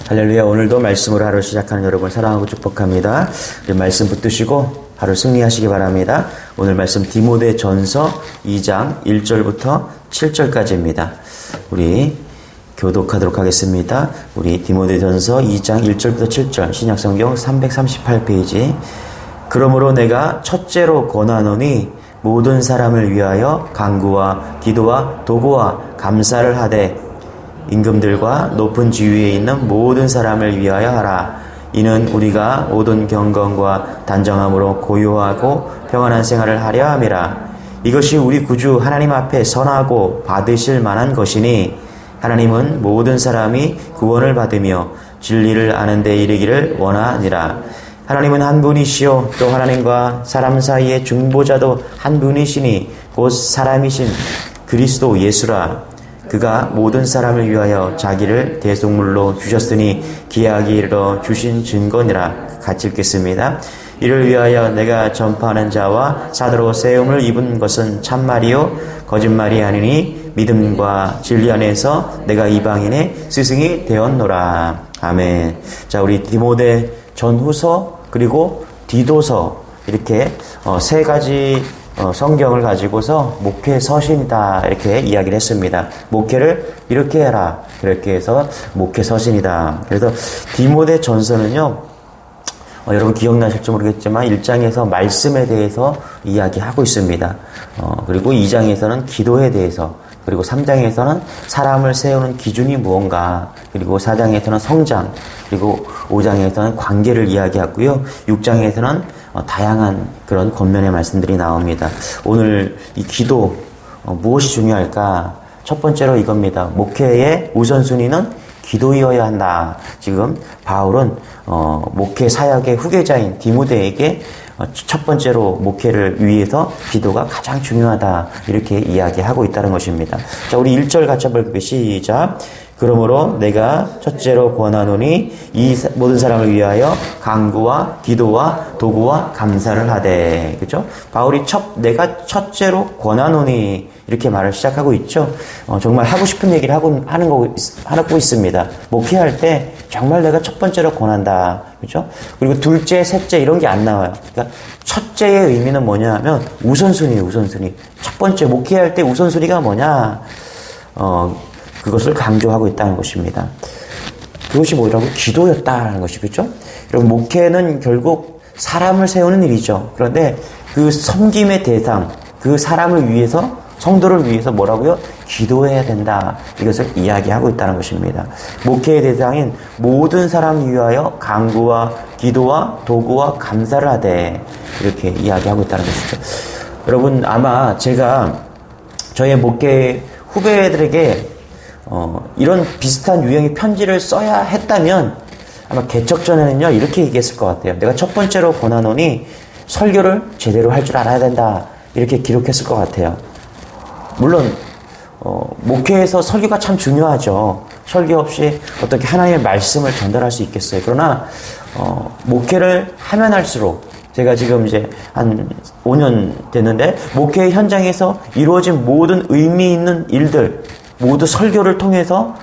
할렐루야. 오늘도 말씀으로 하루 시작하는 여러분 사랑하고 축복합니다. 말씀 붙드시고 하루 승리하시기 바랍니다. 오늘 말씀 디모데전서 2장 1절부터 7절까지입니다. 우리 교독하도록 하겠습니다. 우리 디모데전서 2장 1절부터 7절 신약성경 338페이지. 그러므로 내가 첫째로 권하노니 모든 사람을 위하여 간구와 기도와 도구와 감사를 하되 임금들과 높은 지위에 있는 모든 사람을 위하여 하라. 이는 우리가 모든 경건과 단정함으로 고요하고 평안한 생활을 하려 함이라. 이것이 우리 구주 하나님 앞에 선하고 받으실 만한 것이니 하나님은 모든 사람이 구원을 받으며 진리를 아는 데 이르기를 원하니라. 하나님은 한 분이시요 또 하나님과 사람 사이의 중보자도 한 분이시니 곧 사람이신 그리스도 예수라. 그가 모든 사람을 위하여 자기를 대속물로 주셨으니 기약이 이르러 주신 증거니라. 같이 읽겠습니다. 이를 위하여 내가 전파하는 자와 사도로 세움을 입은 것은 참말이요 거짓말이 아니니 믿음과 진리 안에서 내가 이방인의 스승이 되었노라. 아멘. 자, 우리 디모데 전후서 그리고 디도서 이렇게 세 가지 성경을 가지고서 목회 서신이다 이렇게 이야기를 했습니다. 목회를 이렇게 해라 이렇게 해서 목회 서신이다. 그래서 디모데 전서는요, 여러분 기억나실지 모르겠지만 1장에서 말씀에 대해서 이야기하고 있습니다. 그리고 2장에서는 기도에 대해서, 그리고 3장에서는 사람을 세우는 기준이 무언가, 그리고 4장에서는 성장, 그리고 5장에서는 관계를 이야기하고요. 6장에서는 다양한 그런 겉면의 말씀들이 나옵니다. 오늘 이 기도 무엇이 중요할까? 첫 번째로 이겁니다. 목회의 우선순위는 기도이어야 한다. 지금 바울은 목회 사역의 후계자인 디모데에게 첫 번째로 목회를 위해서 기도가 가장 중요하다 이렇게 이야기하고 있다는 것입니다. 자, 우리 1절 같이 한번 읽을게요. 시작. 그러므로 내가 첫째로 권하노니 이 모든 사람을 위하여 간구와 기도와 도구와 감사를 하되. 그죠? 바울이 내가 첫째로 권하노니 이렇게 말을 시작하고 있죠. 정말 하고 싶은 얘기를 하고 있습니다. 목회할 때 정말 내가 첫 번째로 권한다. 그죠? 그리고 둘째, 셋째 이런 게 안 나와요. 그러니까 첫째의 의미는 뭐냐 하면 우선순위예요, 우선순위. 첫 번째 목회할 때 우선순위가 뭐냐? 그것을 강조하고 있다는 것입니다. 그것이 뭐라고? 기도였다는 것이겠죠? 여러분, 목회는 결국 사람을 세우는 일이죠. 그런데 그 섬김의 대상, 그 사람을 위해서, 성도를 위해서 뭐라고요? 기도해야 된다. 이것을 이야기하고 있다는 것입니다. 목회의 대상인 모든 사람을 위하여 간구와 기도와 도구와 감사를 하되 이렇게 이야기하고 있다는 것이죠. 여러분, 아마 제가 저의 목회 후배들에게 이런 비슷한 유형의 편지를 써야 했다면 아마 개척 전에는요 이렇게 얘기했을 것 같아요. 내가 첫 번째로 권하노니 설교를 제대로 할 줄 알아야 된다 이렇게 기록했을 것 같아요. 물론 목회에서 설교가 참 중요하죠. 설교 없이 어떻게 하나님의 말씀을 전달할 수 있겠어요. 그러나 목회를 하면 할수록, 제가 지금 이제 한 5년 됐는데 목회 현장에서 이루어진 모든 의미 있는 일들 모두 설교를 통해서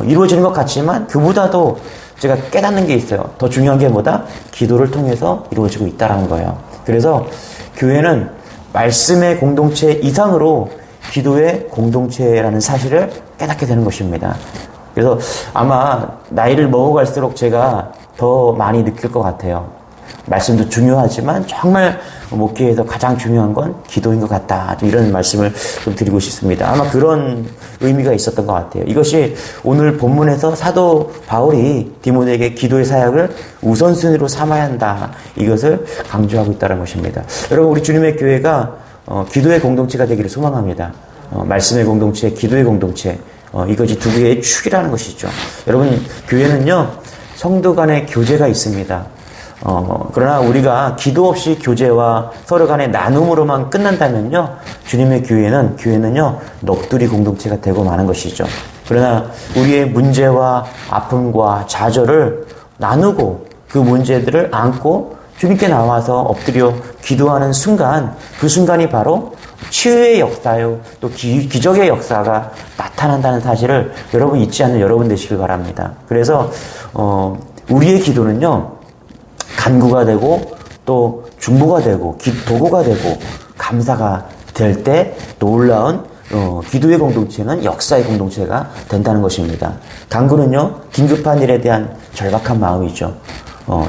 이루어지는 것 같지만 그보다도 제가 깨닫는 게 있어요. 더 중요한 게 뭐다? 기도를 통해서 이루어지고 있다는 거예요. 그래서 교회는 말씀의 공동체 이상으로 기도의 공동체라는 사실을 깨닫게 되는 것입니다. 그래서 아마 나이를 먹어갈수록 제가 더 많이 느낄 것 같아요. 말씀도 중요하지만 정말 목회에서 가장 중요한 건 기도인 것 같다. 이런 말씀을 좀 드리고 싶습니다. 아마 그런 의미가 있었던 것 같아요. 이것이 오늘 본문에서 사도 바울이 디모데에게 기도의 사역을 우선순위로 삼아야 한다. 이것을 강조하고 있다는 것입니다. 여러분, 우리 주님의 교회가 기도의 공동체가 되기를 소망합니다. 말씀의 공동체, 기도의 공동체, 이것이 두 개의 축이라는 것이죠. 여러분, 교회는요 성도 간의 교제가 있습니다. 그러나 우리가 기도 없이 교제와 서로 간의 나눔으로만 끝난다면요, 주님의 교회는요, 넋두리 공동체가 되고 마는 것이죠. 그러나 우리의 문제와 아픔과 좌절을 나누고 그 문제들을 안고 주님께 나와서 엎드려 기도하는 순간, 그 순간이 바로 치유의 역사요, 또 기적의 역사가 나타난다는 사실을 여러분 잊지 않는 여러분 되시길 바랍니다. 그래서 우리의 기도는요, 간구가 되고 또 중보가 되고 도구가 되고 감사가 될 때 놀라운 기도의 공동체는 역사의 공동체가 된다는 것입니다. 간구는요, 긴급한 일에 대한 절박한 마음이죠.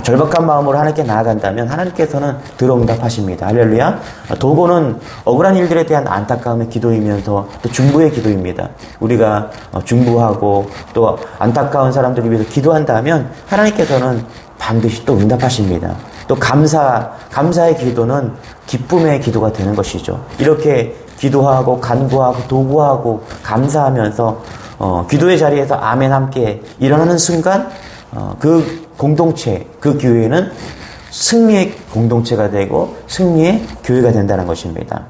절박한 마음으로 하나님께 나아간다면 하나님께서는 들어응답하십니다. 할렐루야. 도구는 억울한 일들에 대한 안타까움의 기도이면서 또 중보의 기도입니다. 우리가 중보하고 또 안타까운 사람들을 위해서 기도한다면 하나님께서는 반드시 또 응답하십니다. 또 감사의 기도는 기쁨의 기도가 되는 것이죠. 이렇게 기도하고 간구하고 도구하고 감사하면서 기도의 자리에서 아멘 함께 일어나는 순간 그 공동체, 그 교회는 승리의 공동체가 되고 승리의 교회가 된다는 것입니다.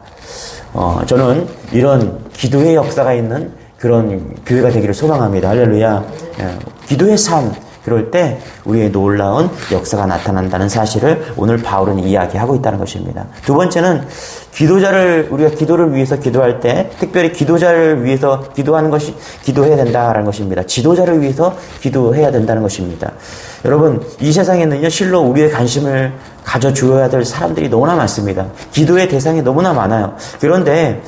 저는 이런 기도의 역사가 있는 그런 교회가 되기를 소망합니다. 할렐루야. 기도의 삶, 그럴 때 우리의 놀라운 역사가 나타난다는 사실을 오늘 바울은 이야기하고 있다는 것입니다. 두 번째는 우리가 기도를 위해서 기도할 때 특별히 기도자를 위해서 기도해야 된다라는 것입니다. 지도자를 위해서 기도해야 된다는 것입니다. 여러분, 이 세상에는요, 실로 우리의 관심을 가져주어야 될 사람들이 너무나 많습니다. 기도의 대상이 너무나 많아요. 그런데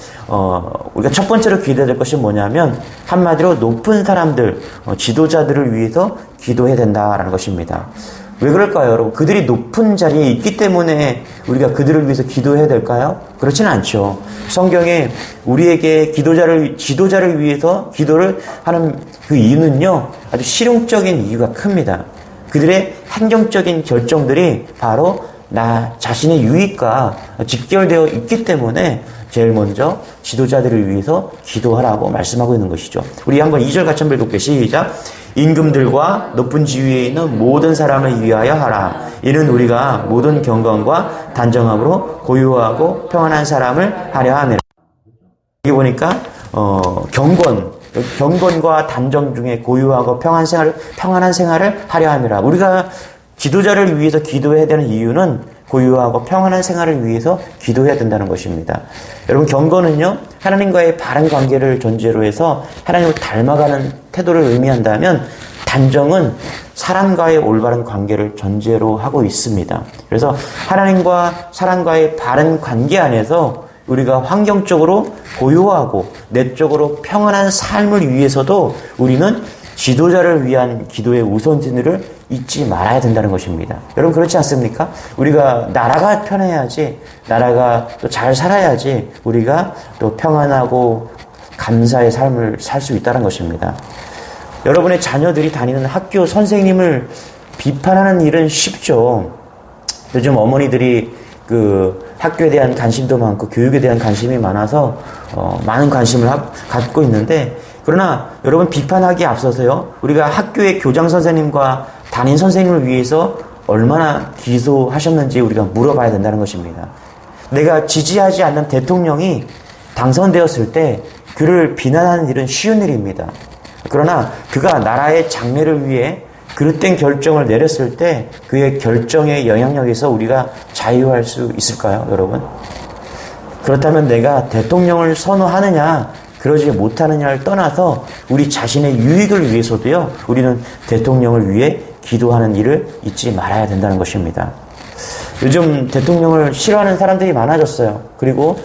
우리가 첫 번째로 기도해야 될 것이 뭐냐면 한마디로 높은 사람들, 지도자들을 위해서 기도해야 된다라는 것입니다. 왜 그럴까요, 여러분? 그들이 높은 자리에 있기 때문에 우리가 그들을 위해서 기도해야 될까요? 그렇지는 않죠. 성경에 우리에게 지도자를 위해서 기도를 하는 그 이유는요, 아주 실용적인 이유가 큽니다. 그들의 행정적인 결정들이 바로 나 자신의 유익과 직결되어 있기 때문에 제일 먼저 지도자들을 위해서 기도하라고 말씀하고 있는 것이죠. 우리 한번 2절 같이 한번 읽어볼게요. 시작. 임금들과 높은 지위에 있는 모든 사람을 위하여 하라. 이는 우리가 모든 경건과 단정함으로 고요하고 평안한 사람을 하려 함이라. 여기 보니까 경건과 단정 중에 고요하고 평안한 생활을 하려 함이라. 우리가 지도자를 위해서 기도해야 되는 이유는 고요하고 평안한 생활을 위해서 기도해야 된다는 것입니다. 여러분, 경건은요, 하나님과의 바른 관계를 전제로 해서 하나님을 닮아가는 태도를 의미한다면, 단정은 사람과의 올바른 관계를 전제로 하고 있습니다. 그래서 하나님과 사람과의 바른 관계 안에서 우리가 환경적으로 고요하고 내적으로 평안한 삶을 위해서도 우리는 지도자를 위한 기도의 우선순위를 잊지 말아야 된다는 것입니다. 여러분, 그렇지 않습니까? 우리가 나라가 편해야지, 나라가 또 잘 살아야지 우리가 또 평안하고 감사의 삶을 살 수 있다는 것입니다. 여러분의 자녀들이 다니는 학교 선생님을 비판하는 일은 쉽죠. 요즘 어머니들이 학교에 대한 관심도 많고 교육에 대한 관심이 많아서 많은 관심을 갖고 있는데, 그러나 여러분, 비판하기에 앞서서요, 우리가 학교의 교장 선생님과 담임 선생님을 위해서 얼마나 기도하셨는지 우리가 물어봐야 된다는 것입니다. 내가 지지하지 않는 대통령이 당선되었을 때 그를 비난하는 일은 쉬운 일입니다. 그러나 그가 나라의 장래를 위해 그릇된 결정을 내렸을 때 그의 결정의 영향력에서 우리가 자유할 수 있을까요, 여러분? 그렇다면 내가 대통령을 선호하느냐 그러지 못하느냐를 떠나서 우리 자신의 유익을 위해서도요, 우리는 대통령을 위해 기도하는 일을 잊지 말아야 된다는 것입니다. 요즘 대통령을 싫어하는 사람들이 많아졌어요. 그리고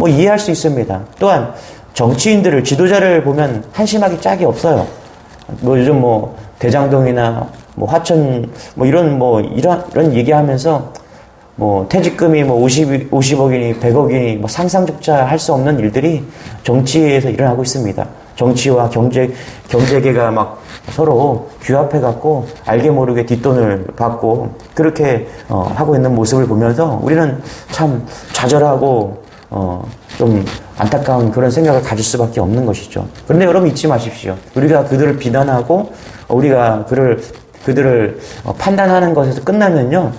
이해할 수 있습니다. 또한 정치인들을, 지도자를 보면 한심하기 짝이 없어요. 요즘 대장동이나 화천 이런 얘기하면서 퇴직금이 50억이니 100억이니 상상조차 할 수 없는 일들이 정치에서 일어나고 있습니다. 정치와 경제계가 막 서로 규합해갖고 알게 모르게 뒷돈을 받고 그렇게 하고 있는 모습을 보면서 우리는 참 좌절하고 좀 안타까운 그런 생각을 가질 수밖에 없는 것이죠. 그런데 여러분, 잊지 마십시오. 우리가 그들을 비난하고 우리가 그들을 판단하는 것에서 끝나면요,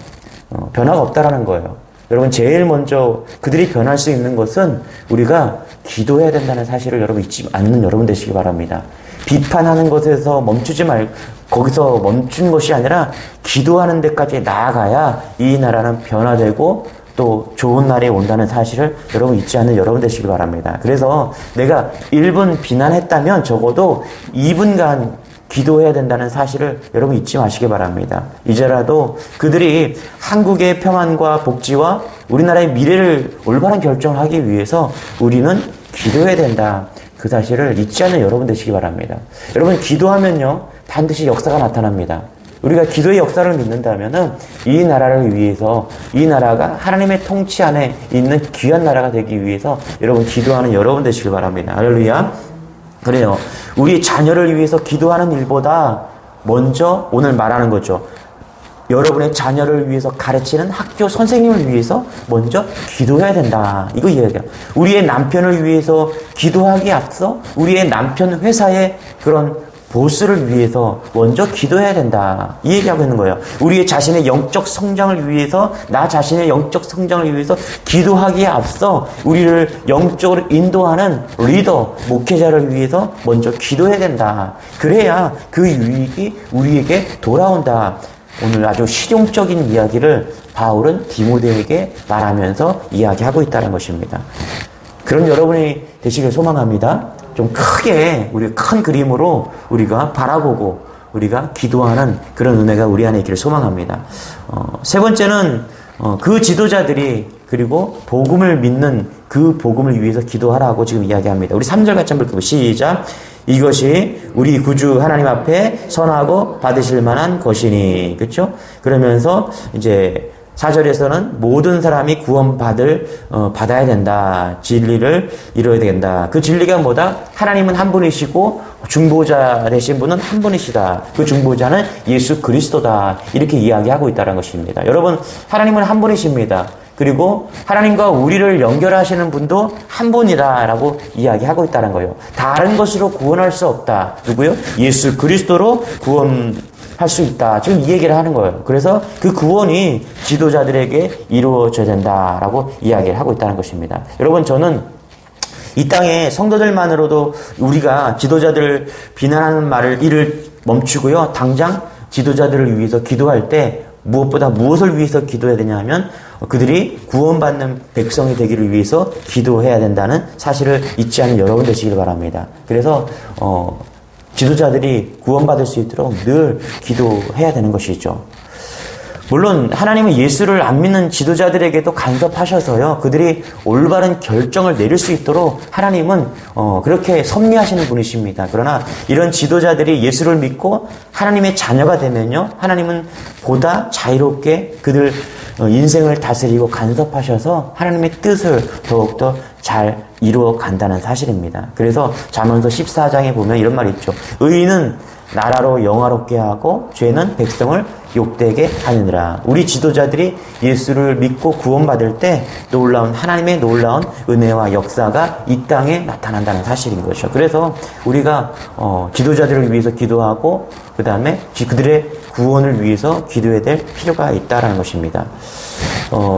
변화가 없다라는 거예요. 여러분, 제일 먼저 그들이 변할 수 있는 것은 우리가 기도해야 된다는 사실을 여러분 잊지 않는 여러분 되시기 바랍니다. 비판하는 것에서 멈추지 말고 거기서 멈춘 것이 아니라 기도하는 데까지 나아가야 이 나라는 변화되고 또 좋은 날이 온다는 사실을 여러분 잊지 않는 여러분 되시길 바랍니다. 그래서 내가 1분 비난했다면 적어도 2분간 기도해야 된다는 사실을 여러분 잊지 마시기 바랍니다. 이제라도 그들이 한국의 평안과 복지와 우리나라의 미래를 올바른 결정을 하기 위해서 우리는 기도해야 된다. 그 사실을 잊지 않는 여러분 되시기 바랍니다. 여러분 기도하면요 반드시 역사가 나타납니다. 우리가 기도의 역사를 믿는다면은 이 나라를 위해서 이 나라가 하나님의 통치 안에 있는 귀한 나라가 되기 위해서 여러분 기도하는 여러분 되시길 바랍니다. 할렐루야. 그래요. 우리 자녀를 위해서 기도하는 일보다 먼저 오늘 말하는 거죠. 여러분의 자녀를 위해서 가르치는 학교 선생님을 위해서 먼저 기도해야 된다. 이거 이야기야. 우리의 남편을 위해서 기도하기에 앞서 우리의 남편 회사의 그런 보스를 위해서 먼저 기도해야 된다. 이 얘기하고 있는 거예요. 우리의 자신의 영적 성장을 위해서 나 자신의 영적 성장을 위해서 기도하기에 앞서 우리를 영적으로 인도하는 리더, 목회자를 위해서 먼저 기도해야 된다. 그래야 그 유익이 우리에게 돌아온다. 오늘 아주 실용적인 이야기를 바울은 디모데에게 말하면서 이야기하고 있다는 것입니다. 그런 여러분이 되시길 소망합니다. 좀 크게 우리 큰 그림으로 우리가 바라보고 우리가 기도하는 그런 은혜가 우리 안에 있기를 소망합니다. 세 번째는 그 지도자들이 그리고 복음을 믿는 그 복음을 위해서 기도하라고 지금 이야기합니다. 우리 3절 같이 한번 읽어보시죠. 시작. 이것이 우리 구주 하나님 앞에 선하고 받으실 만한 것이니. 그렇죠? 그러면서 이제 4절에서는 모든 사람이 받아야 된다. 진리를 이루어야 된다. 그 진리가 뭐다? 하나님은 한 분이시고 중보자 되신 분은 한 분이시다. 그 중보자는 예수 그리스도다. 이렇게 이야기하고 있다는 것입니다. 여러분, 하나님은 한 분이십니다. 그리고 하나님과 우리를 연결하시는 분도 한 분이다라고 이야기하고 있다는 거예요. 다른 것으로 구원할 수 없다. 누구요? 예수 그리스도로 구원할 수 있다. 지금 이 얘기를 하는 거예요. 그래서 그 구원이 지도자들에게 이루어져야 된다라고 이야기를 하고 있다는 것입니다. 여러분, 저는 이 땅에 성도들만으로도 우리가 지도자들을 비난하는 일을 멈추고요. 당장 지도자들을 위해서 기도할 때 무엇보다 무엇을 위해서 기도해야 되냐 하면 그들이 구원받는 백성이 되기를 위해서 기도해야 된다는 사실을 잊지 않는 여러분 되시길 바랍니다. 그래서 지도자들이 구원받을 수 있도록 늘 기도해야 되는 것이죠. 물론 하나님은 예수를 안 믿는 지도자들에게도 간섭하셔서요. 그들이 올바른 결정을 내릴 수 있도록 하나님은 그렇게 섭리하시는 분이십니다. 그러나 이런 지도자들이 예수를 믿고 하나님의 자녀가 되면요. 하나님은 보다 자유롭게 그들 인생을 다스리고 간섭하셔서 하나님의 뜻을 더욱더 잘 이루어 간다는 사실입니다. 그래서 잠언서 14장에 보면 이런 말이 있죠. 의인은 나라로 영화롭게 하고 죄는 백성을 욕되게 하느니라. 우리 지도자들이 예수를 믿고 구원받을 때 하나님의 놀라운 은혜와 역사가 이 땅에 나타난다는 사실인 것이죠. 그래서 우리가 지도자들을 위해서 기도하고 그 다음에 그들의 구원을 위해서 기도해야 될 필요가 있다는 것입니다.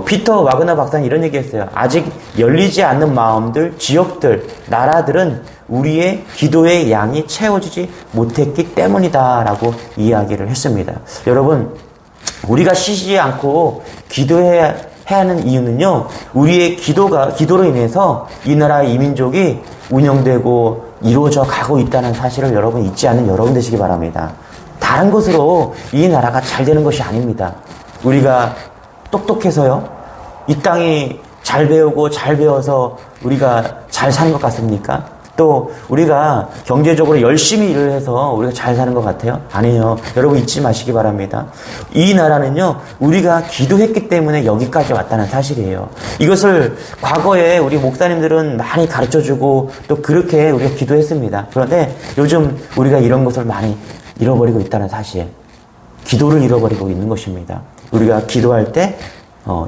피터 와그너 박사는 이런 얘기했어요. 아직 열리지 않는 마음들, 지역들, 나라들은 우리의 기도의 양이 채워지지 못했기 때문이다라고 이야기를 했습니다. 여러분, 우리가 쉬지 않고 기도해야 하는 이유는요, 우리의 기도로 인해서 이 나라의 이민족이 운영되고 이루어져 가고 있다는 사실을 여러분 잊지 않는 여러분 되시기 바랍니다. 다른 것으로 이 나라가 잘 되는 것이 아닙니다. 우리가 똑똑해서요, 이 땅이 잘 배우고 잘 배워서 우리가 잘 사는 것 같습니까? 또 우리가 경제적으로 열심히 일을 해서 우리가 잘 사는 것 같아요? 아니에요. 여러분 잊지 마시기 바랍니다. 이 나라는요, 우리가 기도했기 때문에 여기까지 왔다는 사실이에요. 이것을 과거에 우리 목사님들은 많이 가르쳐주고 또 그렇게 우리가 기도했습니다. 그런데 요즘 우리가 이런 것을 많이 잃어버리고 있다는 사실, 기도를 잃어버리고 있는 것입니다. 우리가 기도할 때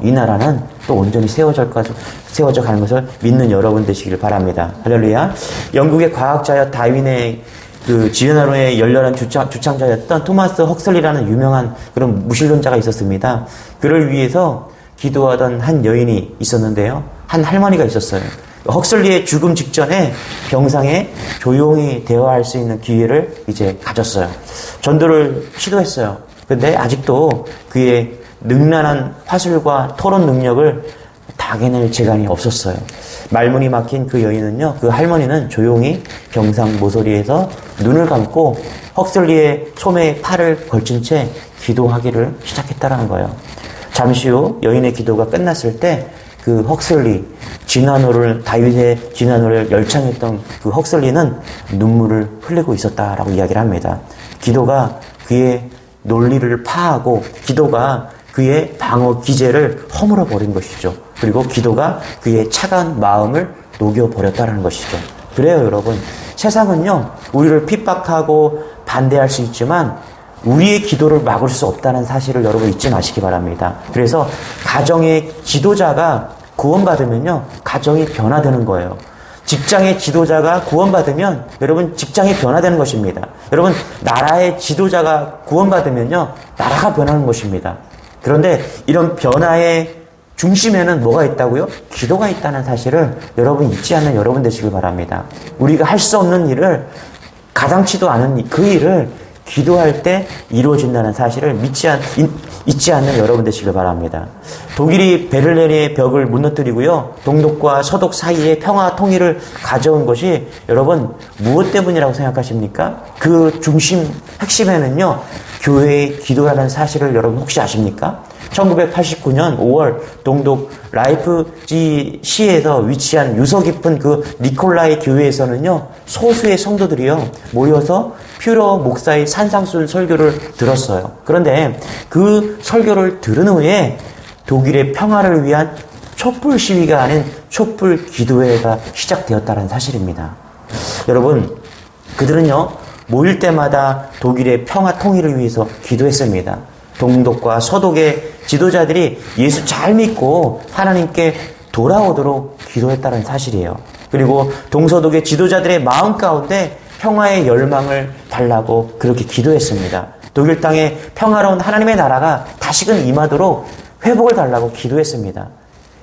이 나라는 또 온전히 세워져 가는 것을 믿는 여러분 되시길 바랍니다. 할렐루야. 영국의 과학자여 다윈의 그 지변화론의 열렬한 주창자였던 토마스 헉슬리라는 유명한 그런 무신론자가 있었습니다. 그를 위해서 기도하던 한 여인이 있었는데요. 한 할머니가 있었어요. 헉슬리의 죽음 직전에 병상에 조용히 대화할 수 있는 기회를 이제 가졌어요. 전도를 시도했어요. 근데 아직도 그의 능란한 화술과 토론 능력을 막아낼 재간이 없었어요. 말문이 막힌 그 여인은요, 그 할머니는 조용히 경상 모서리에서 눈을 감고 헉슬리의 소매에 팔을 걸친 채 기도하기를 시작했다라는 거예요. 잠시 후 여인의 기도가 끝났을 때 그 헉슬리, 다윗의 진화노를 열창했던 그 헉슬리는 눈물을 흘리고 있었다라고 이야기를 합니다. 기도가 그의 논리를 파하고 기도가 그의 방어 기제를 허물어 버린 것이죠. 그리고 기도가 그의 차가운 마음을 녹여버렸다는 것이죠. 그래요, 여러분. 세상은요, 우리를 핍박하고 반대할 수 있지만 우리의 기도를 막을 수 없다는 사실을 여러분 잊지 마시기 바랍니다. 그래서 가정의 지도자가 구원받으면요, 가정이 변화되는 거예요. 직장의 지도자가 구원받으면 여러분 직장이 변화되는 것입니다. 여러분 나라의 지도자가 구원받으면요, 나라가 변하는 것입니다. 그런데 이런 변화의 중심에는 뭐가 있다고요? 기도가 있다는 사실을 여러분 잊지 않는 여러분 되시길 바랍니다. 우리가 할 수 없는 일을, 가당치도 않은 그 일을 기도할 때 이루어진다는 사실을 잊지 않는 여러분 되시길 바랍니다. 독일이 베를린의 벽을 무너뜨리고요, 동독과 서독 사이에 평화 통일을 가져온 것이 여러분 무엇 때문이라고 생각하십니까? 그 중심 핵심에는요, 교회의 기도라는 사실을 여러분 혹시 아십니까? 1989년 5월 동독 라이프지시에서 위치한 유서 깊은 그 니콜라이 교회에서는요, 소수의 성도들이요 모여서 퓨러 목사의 산상순 설교를 들었어요. 그런데 그 설교를 들은 후에 독일의 평화를 위한 촛불 시위가 아닌 촛불 기도회가 시작되었다는 사실입니다. 여러분, 그들은요 모일 때마다 독일의 평화 통일을 위해서 기도했습니다. 동독과 서독의 지도자들이 예수 잘 믿고 하나님께 돌아오도록 기도했다는 사실이에요. 그리고 동서독의 지도자들의 마음 가운데 평화의 열망을 달라고 그렇게 기도했습니다. 독일 땅에 평화로운 하나님의 나라가 다시금 임하도록 회복을 달라고 기도했습니다.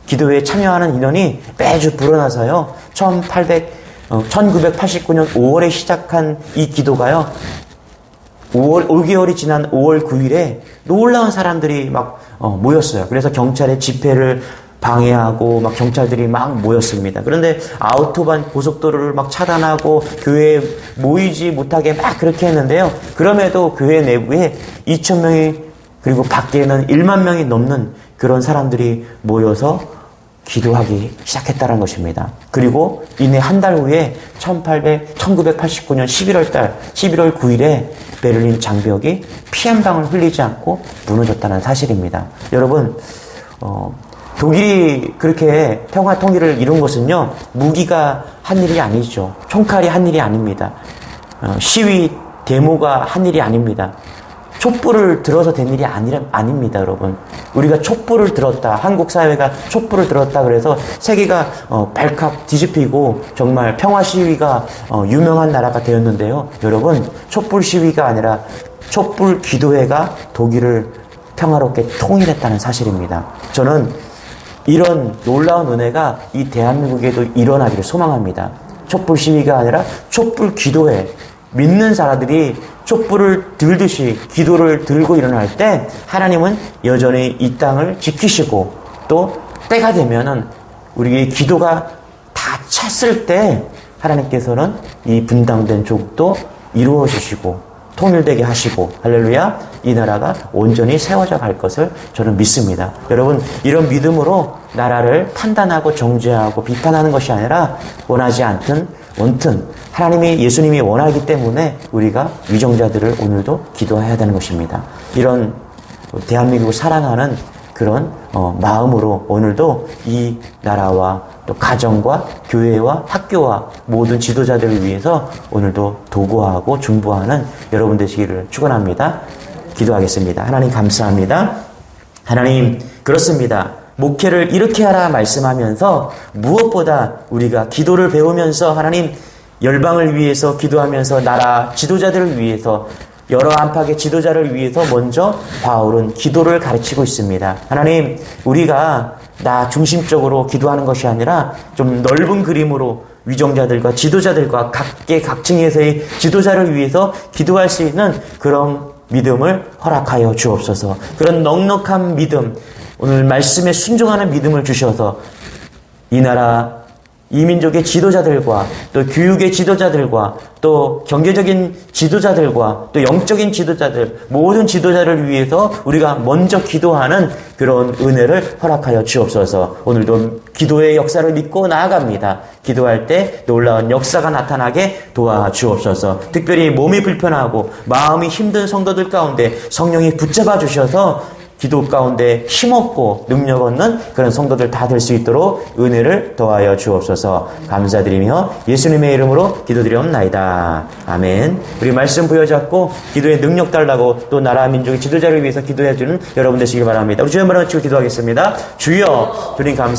기도에 참여하는 인원이 매주 불어나서요, 1989년 5월에 시작한 이 기도가요, 5개월이 지난 5월 9일에 놀라운 사람들이 막 모였어요. 그래서 경찰의 집회를 방해하고 막 경찰들이 막 모였습니다. 그런데 아우토반 고속도로를 막 차단하고 교회에 모이지 못하게 막 그렇게 했는데요. 그럼에도 교회 내부에 2,000명이, 그리고 밖에는 1만 명이 넘는 그런 사람들이 모여서 기도하기 시작했다는 것입니다. 그리고 이내 한 달 후에 1989년 11월 9일에 베를린 장벽이 피 한 방울 흘리지 않고 무너졌다는 사실입니다. 여러분, 독일이 그렇게 평화 통일을 이룬 것은요, 무기가 한 일이 아니죠. 총칼이 한 일이 아닙니다. 시위, 데모가 한 일이 아닙니다. 촛불을 들어서 된 일이 아닙니다, 여러분. 우리가 촛불을 들었다, 한국 사회가 촛불을 들었다 그래서 세계가 발칵 뒤집히고 정말 평화 시위가 유명한 나라가 되었는데요. 여러분, 촛불 시위가 아니라 촛불 기도회가 독일을 평화롭게 통일했다는 사실입니다. 저는 이런 놀라운 은혜가 이 대한민국에도 일어나기를 소망합니다. 촛불 시위가 아니라 촛불 기도회, 믿는 사람들이 촛불을 들듯이 기도를 들고 일어날 때 하나님은 여전히 이 땅을 지키시고, 또 때가 되면은 우리의 기도가 다 찼을 때 하나님께서는 이 분당된 조국도 이루어 주시고 통일되게 하시고, 할렐루야, 이 나라가 온전히 세워져 갈 것을 저는 믿습니다. 여러분, 이런 믿음으로 나라를 판단하고 정죄하고 비판하는 것이 아니라 원하지 원튼 하나님이, 예수님이 원하기 때문에 우리가 위정자들을 오늘도 기도해야 되는 것입니다. 이런 대한민국을 사랑하는 그런 마음으로 오늘도 이 나라와 또 가정과 교회와 학교와 모든 지도자들을 위해서 오늘도 도구하고 중보하는 여러분 되시기를 축원합니다. 기도하겠습니다. 하나님 감사합니다. 하나님, 그렇습니다. 목회를 이렇게 하라 말씀하면서 무엇보다 우리가 기도를 배우면서 하나님, 열방을 위해서 기도하면서 나라 지도자들을 위해서, 여러 안팎의 지도자를 위해서 먼저 바울은 기도를 가르치고 있습니다. 하나님, 우리가 나 중심적으로 기도하는 것이 아니라 좀 넓은 그림으로 위정자들과 지도자들과 각계각층에서의 지도자를 위해서 기도할 수 있는 그런 믿음을 허락하여 주옵소서. 그런 넉넉한 믿음, 오늘 말씀에 순종하는 믿음을 주셔서 이 나라 이 민족의 지도자들과 또 교육의 지도자들과 또 경제적인 지도자들과 또 영적인 지도자들 모든 지도자를 위해서 우리가 먼저 기도하는 그런 은혜를 허락하여 주옵소서. 오늘도 기도의 역사를 믿고 나아갑니다. 기도할 때 놀라운 역사가 나타나게 도와주옵소서. 특별히 몸이 불편하고 마음이 힘든 성도들 가운데 성령이 붙잡아 주셔서 기도 가운데 힘없고 능력 없는 그런 성도들 다 될 수 있도록 은혜를 더하여 주옵소서. 감사드리며 예수님의 이름으로 기도드리옵나이다. 아멘. 우리 말씀 부여잡고 기도의 능력 달라고 또 나라 민족의 지도자를 위해서 기도해주는 여러분 되시길 바랍니다. 우리 주여 한번 외치고 기도하겠습니다. 주여, 주님 감사합니다.